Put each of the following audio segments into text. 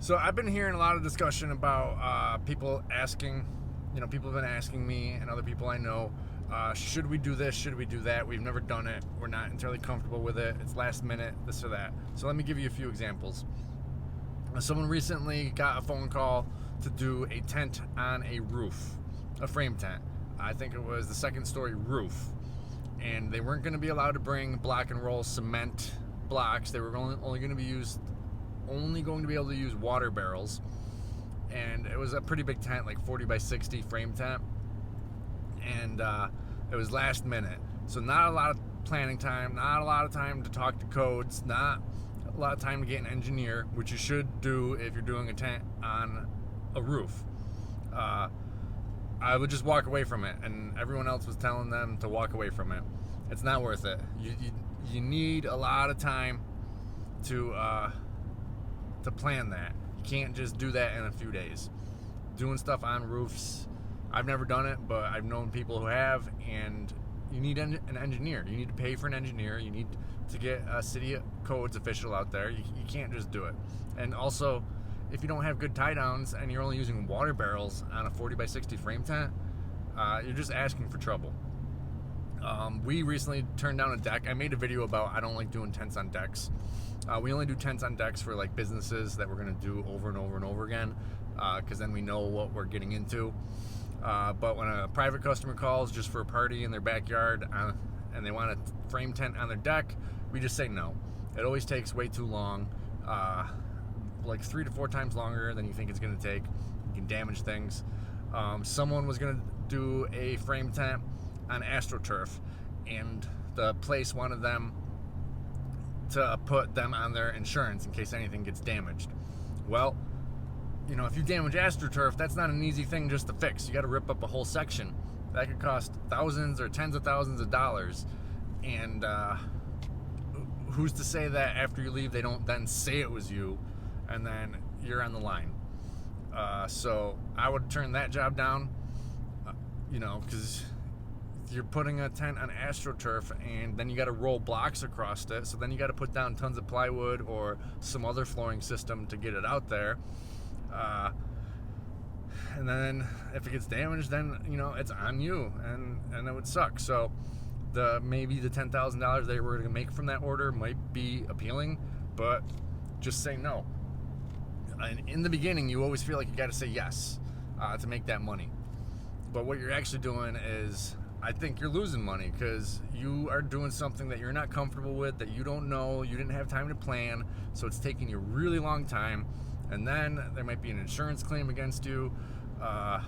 So I've been hearing a lot of discussion about people asking, people have been asking me and other people I know, should we do this? Should we do that? We've never done it. We're not entirely comfortable with it. It's last minute, this or that. So let me give you a few examples. Someone recently got a phone call to do a tent on a roof, a frame tent. I think it was the second story roof. And they weren't going to be allowed to bring block and roll cement blocks. They were only going to be able to use water barrels. And it was a pretty big tent, like 40 by 60 frame tent. And it was last minute. So not a lot of planning time, not a lot of time to talk to codes, not a lot of time to get an engineer, which you should do if you're doing a tent on a roof. I would just walk away from it, and everyone else was telling them to walk away from it. It's not worth it. You need a lot of time to plan that. You can't just do that in a few days. Doing stuff on roofs, I've never done it, but I've known people who have, and you need an engineer. You need to pay for an engineer. You need to get a city codes official out there. You can't just do it. And also, if you don't have good tie downs and you're only using water barrels on a 40 by 60 frame tent, you're just asking for trouble. We recently turned down a deck. I made a video about I don't like doing tents on decks. We only do tents on decks for like businesses that we're going to do over and over and over again, because then we know what we're getting into. But when a private customer calls just for a party in their backyard and they want a frame tent on their deck, we just say no. It always takes way too long, like 3 to 4 times longer than you think it's going to take. You can damage things. Someone was going to do a frame tent on AstroTurf, and the place wanted them to put them on their insurance in case anything gets damaged. Well, if you damage AstroTurf, that's not an easy thing just to fix. You got to rip up a whole section. That could cost thousands or tens of thousands of dollars. And who's to say that after you leave, they don't then say it was you, and then you're on the line. So I would turn that job down, because you're putting a tent on AstroTurf, and then you got to roll blocks across it. So then you got to put down tons of plywood or some other flooring system to get it out there. And then if it gets damaged, then it's on you, and it would suck. So maybe the $10,000 they were going to make from that order might be appealing, but just say no. And in the beginning, you always feel like you got to say yes to make that money. But what you're actually doing is, I think you're losing money, because you are doing something that you're not comfortable with, that you don't know, you didn't have time to plan, so it's taking you a really long time. And then there might be an insurance claim against you. I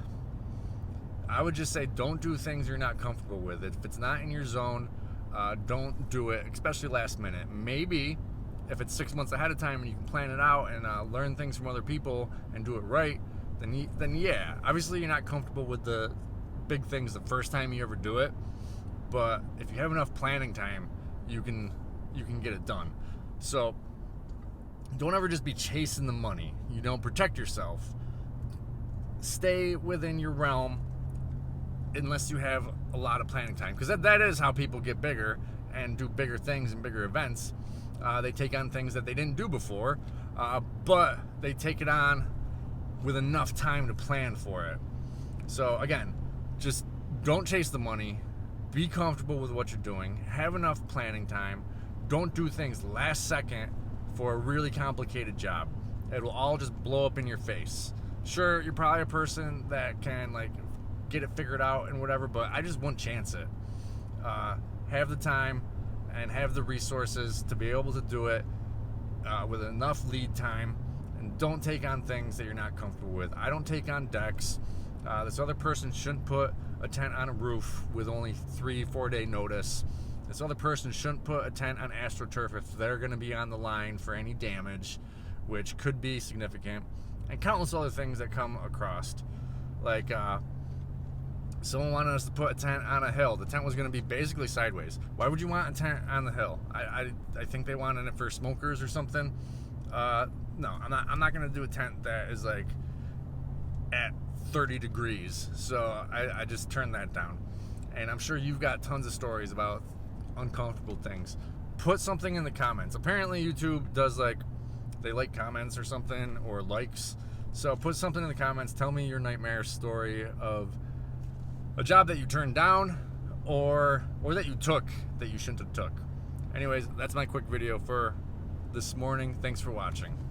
would just say don't do things you're not comfortable with. If it's not in your zone, don't do it, especially last minute. Maybe if it's 6 months ahead of time and you can plan it out and learn things from other people and do it right, then yeah. Obviously you're not comfortable with the big things the first time you ever do it, but if you have enough planning time, you can get it done. So don't ever just be chasing the money. Protect yourself. Stay within your realm unless you have a lot of planning time, because that is how people get bigger and do bigger things and bigger events. They take on things that they didn't do before, but they take it on with enough time to plan for it. So again, just don't chase the money. Be comfortable with what you're doing. Have enough planning time. Don't do things last second for a really complicated job. It will all just blow up in your face. Sure, you're probably a person that can get it figured out and whatever, but I just wouldn't chance it. Have the time and have the resources to be able to do it with enough lead time, and don't take on things that you're not comfortable with. I don't take on decks. This other person shouldn't put a tent on a roof with only 3-4 day notice. This other person shouldn't put a tent on AstroTurf if they're going to be on the line for any damage, which could be significant, and countless other things that come across. Like someone wanted us to put a tent on a hill. The tent was going to be basically sideways. Why would you want a tent on the hill? I think they wanted it for smokers or something. No, I'm not going to do a tent that is at 30 degrees. So I just turned that down. And I'm sure you've got tons of stories about uncomfortable things. Put something in the comments. Apparently YouTube does they like comments or something, or likes. So put something in the comments. Tell me your nightmare story of a job that you turned down, or that you took that you shouldn't have took. Anyways, that's my quick video for this morning. Thanks for watching.